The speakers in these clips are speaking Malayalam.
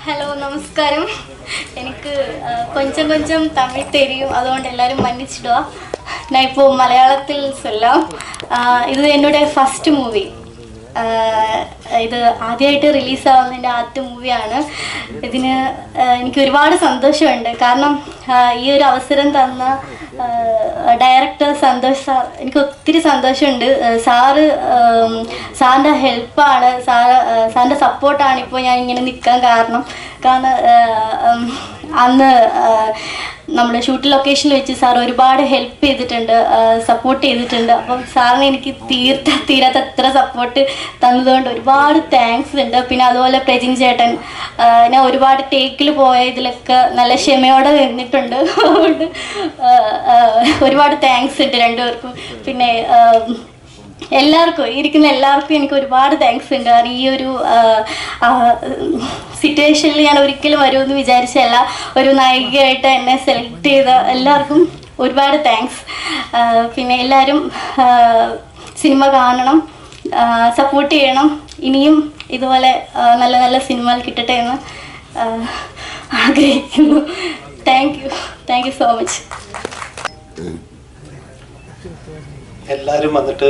ഹലോ നമസ്കാരം. എനിക്ക് കൊഞ്ചം കൊഞ്ചം തമിഴ് തെരിയും, അതുകൊണ്ട് എല്ലാവരും മன்னிச்சிடுவா. ഞാൻ ഇപ്പോൾ മലയാളത്തിൽ ചൊല്ലാം. ഇത് എന്നോട് ഫസ്റ്റ് മൂവി. ഇത് ആദ്യമായിട്ട് റിലീസാവുന്നതിൻ്റെ ആദ്യത്തെ മൂവിയാണ്. ഇതിന് എനിക്ക് ഒരുപാട് സന്തോഷമുണ്ട്. കാരണം ഈ ഒരു അവസരം തന്ന ഡയറക്ടർ സന്തോഷ് സാർ, എനിക്ക് ഒത്തിരി സന്തോഷമുണ്ട്. സാറിൻ്റെ ഹെൽപ്പാണ്, സാറിൻ്റെ സപ്പോർട്ടാണ് ഇപ്പോൾ ഞാൻ ഇങ്ങനെ നിൽക്കാൻ കാരണം. അന്ന് നമ്മുടെ ഷൂട്ട് ലൊക്കേഷനിൽ വെച്ച് സാർ ഒരുപാട് ഹെൽപ്പ് ചെയ്തിട്ടുണ്ട്, സപ്പോർട്ട് ചെയ്തിട്ടുണ്ട്. അപ്പം സാറിന് എനിക്ക് തീരാത്ത അത്ര സപ്പോർട്ട് തന്നതുകൊണ്ട് ഒരുപാട് താങ്ക്സ് ഉണ്ട്. പിന്നെ അതുപോലെ പ്രജിൻ ചേട്ടൻ, ഞാൻ ഒരുപാട് ടേക്കിൽ പോയ ഇതിലൊക്കെ നല്ല ക്ഷമയോടെ നിന്നിട്ടുണ്ട്. അതുകൊണ്ട് ഒരുപാട് താങ്ക്സ് ഉണ്ട് രണ്ടുപേർക്കും. പിന്നെ എല്ലാവർക്കും, ഇരിക്കുന്ന എല്ലാവർക്കും എനിക്ക് ഒരുപാട് താങ്ക്സ് ഉണ്ട്. കാരണം ഈ ഒരു സിറ്റുവേഷനിൽ ഞാൻ ഒരിക്കലും വരുമെന്ന് വിചാരിച്ചല്ല. ഒരു നായികയായിട്ട് എന്നെ സെലക്ട് ചെയ്ത എല്ലാവർക്കും ഒരുപാട് താങ്ക്സ്. പിന്നെ എല്ലാവരും സിനിമ കാണണം, സപ്പോർട്ട് ചെയ്യണം. ഇനിയും ഇതുപോലെ നല്ല നല്ല സിനിമകൾ കിട്ടട്ടെ എന്ന് ആഗ്രഹിക്കുന്നു. Thank you so much. എല്ലാവരും വന്നിട്ട്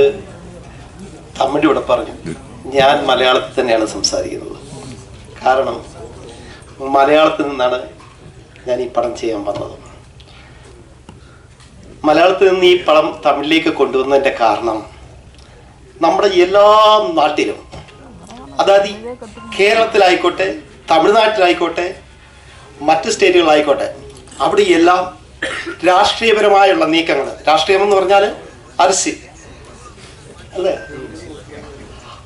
തമിഴ് ഇവിടെ പറഞ്ഞു. ഞാൻ മലയാളത്തിൽ തന്നെയാണ് സംസാരിക്കുന്നത്. കാരണം മലയാളത്തിൽ നിന്നാണ് ഞാൻ ഈ പടം ചെയ്യാൻ വന്നത്. മലയാളത്തിൽ നിന്ന് ഈ പടം തമിഴിലേക്ക് കൊണ്ടുവന്നതിൻ്റെ കാരണം, നമ്മുടെ എല്ലാ നാട്ടിലും, അതായത് കേരളത്തിലായിക്കോട്ടെ, തമിഴ്നാട്ടിലായിക്കോട്ടെ, മറ്റ് സ്റ്റേറ്റുകളായിക്കോട്ടെ, അവിടെയെല്ലാം രാഷ്ട്രീയപരമായുള്ള നീക്കങ്ങൾ, രാഷ്ട്രീയം എന്ന് പറഞ്ഞാൽ അരസി അല്ലേ,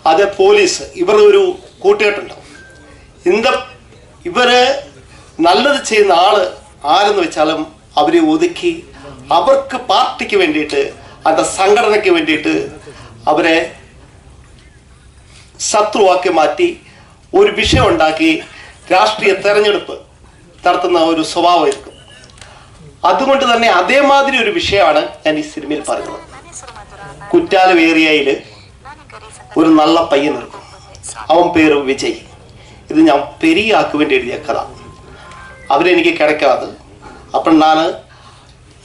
അത് പോലീസ്, ഇവരുടെ ഒരു കൂട്ടുകെട്ടുണ്ടാവും. ഇവര് നല്ലത് ചെയ്യുന്ന ആള് ആരെന്ന് വെച്ചാലും അവരെ ഒതുക്കി അവർക്ക് പാർട്ടിക്ക് വേണ്ടിയിട്ട്, அந்த സംഘടനയ്ക്ക് വേണ്ടിയിട്ട് അവരെ ശത്രുവാക്കി മാറ്റി ഒരു വിഷയം ഉണ്ടാക്കി രാഷ്ട്രീയ തെരഞ്ഞെടുപ്പ് നടത്തുന്ന ഒരു സ്വഭാവമായിരിക്കും. അതുകൊണ്ട് തന്നെ അതേമാതിരി ഒരു വിഷയമാണ് ഞാൻ ഈ സിനിമയിൽ പറയുന്നത്. കുറ്റാലം ഏരിയയിൽ ഒരു നല്ല പയ്യൻ இருக்கும், അവൻ പേര് വിജയ്. ഇത് ഞാൻ പെരിയ ആക്ക് വേണ്ടി എഴുതിയ കഥ. അവരെനിക്ക് കിടക്കാതെ അപ്പം ഞാൻ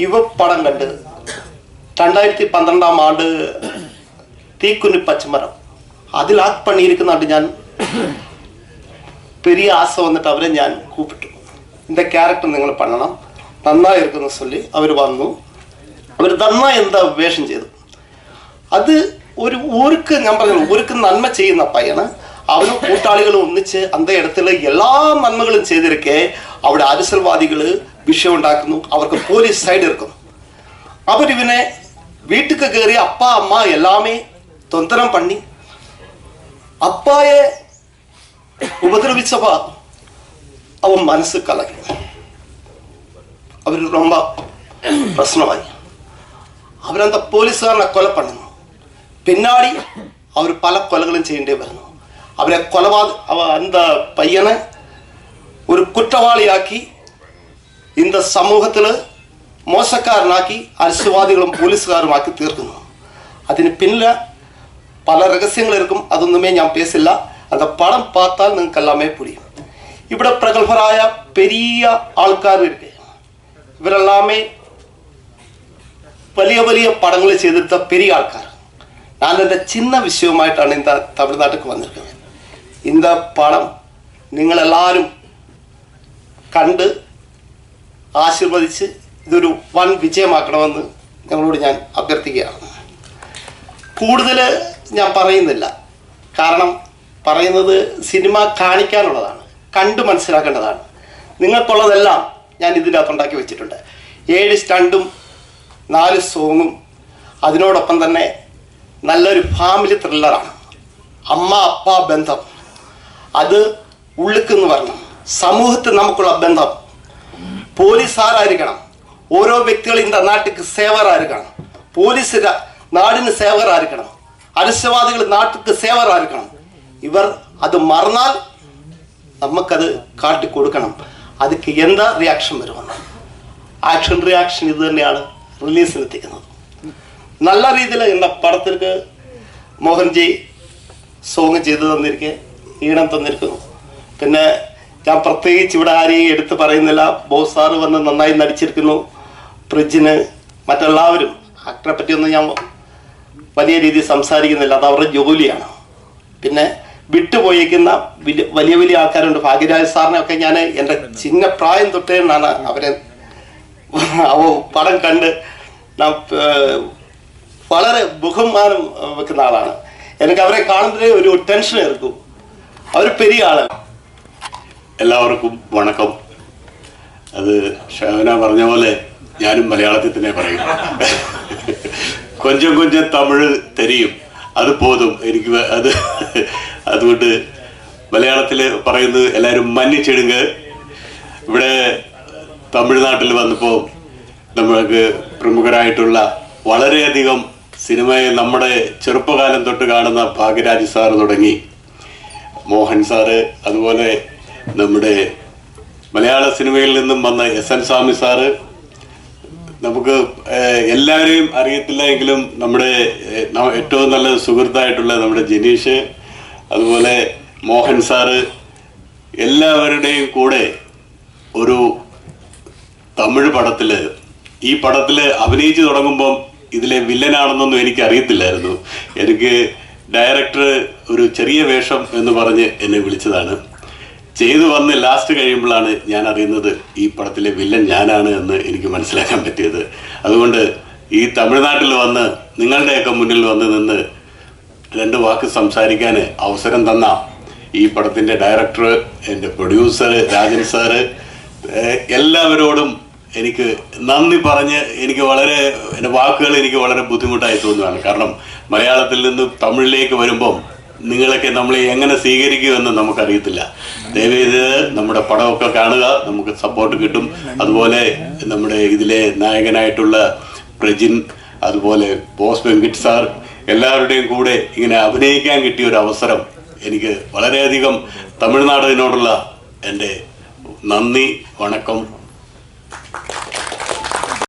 ഇവ പടം കണ്ട് 2012 ആണ്ട് തീക്കുന്നി പച്ചമരം അതിൽ ആക്ട് പണിയിരിക്കുന്നുണ്ട്. ഞാൻ പെരിയ ആശ വന്നിട്ട് അവരെ ഞാൻ കൂപ്പിട്ടു, இந்த ക്യാരക്ടർ നിങ്ങൾ പണണം, നന്നായിരിക്കുന്നു ചൊല്ലി അവർ വന്നു. അവർ നന്നായി എന്താ വേഷം ചെയ്തു. അത് ഒരു ഊർക്ക്, ഞാൻ പറഞ്ഞു, ഊർക്ക് നന്മ ചെയ്യുന്ന പയ്യന് അവനും കൂട്ടാളികളും ഒന്നിച്ച് അന്ത ഇടത്തില് എല്ലാ നന്മകളും ചെയ്തിരിക്കെ അവിടെ അരിസൽവാദികള് വിഷയം ഉണ്ടാക്കുന്നു. അവർക്ക് പോലീസ് സൈഡ് ഇരിക്കുന്നു. അവരിവനെ വീട്ടിക്ക് കയറി அப்பா அம்மா எல்லாமே தொந்தரம் பண்ணி അപ്പായെ ഉപദ്രവിച്ചപ്പോ അവൻ മനസ്സ് കലകി. അവർ ரொம்ப പ്രശ്നമായി. അവരന്ത പോലീസുകാരനെ കൊല പണ്ണുന്നു. പിന്നാടി അവർ പല കൊലകളും ചെയ്യേണ്ടി വരുന്നു. അവരെ அந்த പയ്യനെ ഒരു കുറ്റവാളിയാക്കി இந்த സമൂഹത്തിൽ മോശക്കാരനാക്കി അരിശവാദികളും പോലീസുകാരുമാക്കി തീർക്കുന്നു. അതിന് പിന്നിൽ പല രഹസ്യങ്ങൾ ഇരിക്കും. അതൊന്നുമേ ഞാൻ പേസില്ല. அந்த படம் பார்த்தால் നിങ്ങൾക്ക് എല്ലാമേ പുരിയും. ഇവിടെ പ്രഗത്ഭരായ പെരിയ ആൾക്കാർ ഇരിക്കെ, ഇവരെല്ലാമേ വലിയ വലിയ പടങ്ങൾ ചെയ്തെടുത്ത പെരിയ ആൾക്കാർ. ഞാൻ എൻ്റെ ചിന്ന വിഷയവുമായിട്ടാണ് இந்த തമിഴ്നാട്ടിലേക്ക് വന്നിരിക്കുന്നത്. இந்த പടം നിങ്ങളെല്ലാവരും കണ്ട് ആശീർവദിച്ച് ഇതൊരു വൻ വിജയമാക്കണമെന്ന് ഞങ്ങളോട് ഞാൻ അഭ്യർത്ഥിക്കുകയാണ്. കൂടുതൽ ഞാൻ പറയുന്നില്ല. കാരണം പറയുന്നത് സിനിമ കാണിക്കാനുള്ളതാണ്, കണ്ട് മനസ്സിലാക്കേണ്ടതാണ്. നിങ്ങൾക്കുള്ളതെല്ലാം ഞാൻ ഇതിനകത്തുണ്ടാക്കി വെച്ചിട്ടുണ്ട്. 7 സ്റ്റണ്ടും 4 സോങ്ങും, അതിനോടൊപ്പം തന്നെ നല്ലൊരു ഫാമിലി ത്രില്ലറാണ്. അമ്മ അപ്പ ബന്ധം, അത് ഉള്ളിക്കെന്ന് പറയണം. സമൂഹത്തിൽ നമുക്കുള്ള ബന്ധം, പോലീസ് ആരായിരിക്കണം, ഓരോ വ്യക്തികൾ இந்த നാട്ടിക്ക് സേവറായിരിക്കണം, പോലീസ് നാടിന് സേവറായിരിക്കണം, അരിശവാദികൾ നാട്ടിക്ക് സേവറായിരിക്കണം. ഇവർ അത് മറന്നാൽ നമുക്കത് കാട്ടിക്കൊടുക്കണം. അതിക്ക് എന്താ റിയാക്ഷൻ വരുമെന്ന്, ആക്ഷൻ റിയാക്ഷൻ ഇത് തന്നെയാണ് റിലീസിനെത്തിക്കുന്നത്. നല്ല രീതിയിൽ இந்த പടത്തിற்கு മോഹൻജി സോങ് ചെയ്തു തന്നിരിക്കെ, ഈണം തന്നിരിക്കുന്നു. പിന്നെ ഞാൻ പ്രത്യേകിച്ച് ഇവിടെ ആരെയും എടുത്ത് പറയുന്നില്ല. ബോസ് സാറ് വന്ന് നന്നായി നടിച്ചിരിക്കുന്നു, പ്രജിന്, മറ്റെല്ലാവരും. ആക്ടറെ പറ്റിയൊന്നും ഞാൻ വലിയ രീതിയിൽ സംസാരിക്കുന്നില്ല, അത് അവരുടെ ജോലിയാണ്. പിന്നെ വിട്ടുപോയിരിക്കുന്ന വലിയ വലിയ ആൾക്കാരുണ്ട്. ഭാഗ്യരാജ് സാറിനെയൊക്കെ ഞാൻ എൻ്റെ ചിന്ന പ്രായം തൊട്ടേ ആണ് അവരെ പടം കണ്ട് വളരെ ബഹുമാനം വെക്കുന്ന ആളാണ്. എനിക്ക് അവരെ കാണുമ്പോഴേ ഒരു ടെൻഷൻ എടുക്കും. അവർ പെരിയ ആള്. എല്ലാവർക്കും വണക്കം. അത് ഷാന പറഞ്ഞ പോലെ ഞാനും മലയാളത്തിൽ തന്നെ പറയും. കൊഞ്ചം കൊഞ്ചം തമിഴ് തെരിയും, അത് പോതും എനിക്ക്. അതുകൊണ്ട് മലയാളത്തിൽ പറയുന്നത് എല്ലാവരും മന്നിച്ചിടുങ്ങ്. ഇവിടെ തമിഴ്നാട്ടിൽ വന്നപ്പോൾ നമ്മൾക്ക് പ്രമുഖരായിട്ടുള്ള വളരെയധികം സിനിമയെ നമ്മുടെ ചെറുപ്പകാലം തൊട്ട് കാണുന്ന ഭാഗ്യരാജ് സാറ് തുടങ്ങി മോഹൻ സാറ്, അതുപോലെ നമ്മുടെ മലയാള സിനിമയിൽ നിന്നും വന്ന എസ് എൻ സ്വാമി സാറ്, നമുക്ക് എല്ലാവരെയും അറിയത്തില്ല എങ്കിലും നമ്മുടെ ഏറ്റവും നല്ല സുഹൃത്തായിട്ടുള്ള നമ്മുടെ ജനീഷ്, അതുപോലെ മോഹൻ സാറ്, എല്ലാവരുടെയും കൂടെ ഒരു തമിഴ് പടത്തില്, ഈ പടത്തില് അഭിനയിച്ചു തുടങ്ങുമ്പം ഇതിലെ വില്ലനാണെന്നൊന്നും എനിക്ക് അറിയത്തില്ലായിരുന്നു. എനിക്ക് ഡയറക്ടർ ഒരു ചെറിയ വേഷം എന്ന് പറഞ്ഞ് എന്നെ വിളിച്ചതാണ്. ചെയ്തു വന്ന് ലാസ്റ്റ് കഴിയുമ്പോഴാണ് ഞാൻ അറിയുന്നത് ഈ പടത്തിലെ വില്ലൻ ഞാനാണ് എന്ന് എനിക്ക് മനസ്സിലാക്കാൻ പറ്റിയത്. അതുകൊണ്ട് ഈ തമിഴ്നാട്ടിൽ വന്ന് നിങ്ങളുടെയൊക്കെ മുന്നിൽ വന്ന് നിന്ന് 2 വാക്ക് സംസാരിക്കാൻ അവസരം തന്ന ഈ പടത്തിൻ്റെ ഡയറക്ടർ, എൻ്റെ പ്രൊഡ്യൂസർ രാജൻ സാറ്, എല്ലാവരോടും എനിക്ക് നന്ദി പറഞ്ഞ് എൻ്റെ വാക്കുകൾ എനിക്ക് വളരെ ബുദ്ധിമുട്ടായി തോന്നുകയാണ്. കാരണം മലയാളത്തിൽ നിന്ന് തമിഴിലേക്ക് വരുമ്പം നിങ്ങളൊക്കെ നമ്മളെ എങ്ങനെ സ്വീകരിക്കുമെന്ന് നമുക്കറിയത്തില്ല. ദയവേത് നമ്മുടെ പടമൊക്കെ കാണുക, നമുക്ക് സപ്പോർട്ട് കിട്ടും. അതുപോലെ നമ്മുടെ ഇതിലെ നായകനായിട്ടുള്ള പ്രജിൻ, അതുപോലെ ബോസ് വെങ്കിട്ട് സാർ, എല്ലാവരുടെയും കൂടെ ഇങ്ങനെ അഭിനയിക്കാൻ കിട്ടിയ ഒരു അവസരം എനിക്ക് വളരെയധികം തമിഴ്നാടിനോടുള്ള എൻ്റെ നന്ദി, വണക്കം.